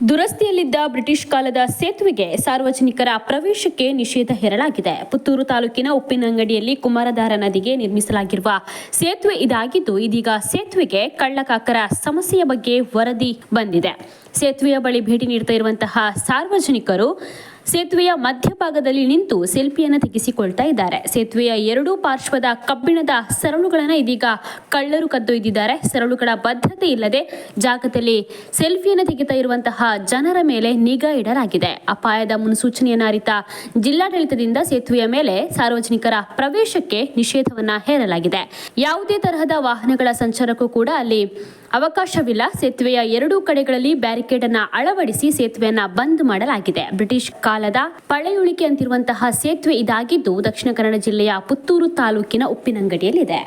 ದುರಸ್ತಿಯಲ್ಲಿದ್ದ British ಕಾಲದ ಸೇತುವೆಗೆ ಸಾರ್ವಜನಿಕರ ಪ್ರವೇಶಕ್ಕೆ ನಿಷೇಧ ಹೇರಲಾಗಿದೆ. ಪುತ್ತೂರು ತಾಲೂಕಿನ ಉಪ್ಪಿನಂಗಡಿಯಲ್ಲಿ ಕುಮಾರಧಾರ ನದಿಗೆ ನಿರ್ಮಿಸಲಾಗಿರುವ ಸೇತುವೆ ಇದಾಗಿದ್ದು, ಇದೀಗ ಸೇತುವೆಗೆ ಕಳ್ಳಕಾಕರ ಸಮಸ್ಯೆಯ ಬಗ್ಗೆ ವರದಿ ಬಂದಿದೆ. ಸೇತುವೆಯ ಬಳಿ ಭೇಟಿ ನೀಡುತ್ತಾ ಇರುವಂತಹ ಸಾರ್ವಜನಿಕರು ಸೇತುವೆಯ ಮಧ್ಯಭಾಗದಲ್ಲಿ ನಿಂತು ಸೆಲ್ಫಿಯನ್ನು ತೆಗೆಸಿಕೊಳ್ತಾ ಇದ್ದಾರೆ. ಸೇತುವೆಯ ಎರಡೂ ಪಾರ್ಶ್ವದ ಕಬ್ಬಿಣದ ಸರಳುಗಳನ್ನು ಇದೀಗ ಕಳ್ಳರು ಕದ್ದೊಯ್ದಿದ್ದಾರೆ. ಸರಳುಗಳ ಭದ್ರತೆ ಇಲ್ಲದೆ ಜಾಗದಲ್ಲಿ ಸೆಲ್ಫಿಯನ್ನು ತೆಗೆತಾ ಇರುವಂತಹ ಜನರ ಮೇಲೆ ನಿಗಾ ಇಡಲಾಗಿದೆ. ಅಪಾಯದ ಮುನ್ಸೂಚನೆಯನ್ನು ಅರಿತ ಜಿಲ್ಲಾಡಳಿತದಿಂದ ಸೇತುವೆಯ ಮೇಲೆ ಸಾರ್ವಜನಿಕರ ಪ್ರವೇಶಕ್ಕೆ ನಿಷೇಧವನ್ನ ಹೇರಲಾಗಿದೆ. ಯಾವುದೇ ತರಹದ ವಾಹನಗಳ ಸಂಚಾರಕ್ಕೂ ಕೂಡ ಅಲ್ಲಿ ಅವಕಾಶವಿಲ್ಲ. ಸೇತುವೆಯ ಎರಡೂ ಕಡೆಗಳಲ್ಲಿ ಬ್ಯಾರಿಕೇಡ್ ಅನ್ನು ಅಳವಡಿಸಿ ಸೇತುವೆಯನ್ನ ಬಂದ್ ಮಾಡಲಾಗಿದೆ. ಬ್ರಿಟಿಷ್ ಕಾಲದ ಪಳೆಯುಳಿಕೆ ಅಂತಿರುವಂತಹ ಸೇತುವೆ ಇದಾಗಿದ್ದು, ದಕ್ಷಿಣ ಕನ್ನಡ ಜಿಲ್ಲೆಯ ಪುತ್ತೂರು ತಾಲೂಕಿನ ಉಪ್ಪಿನಂಗಡಿಯಲ್ಲಿದೆ.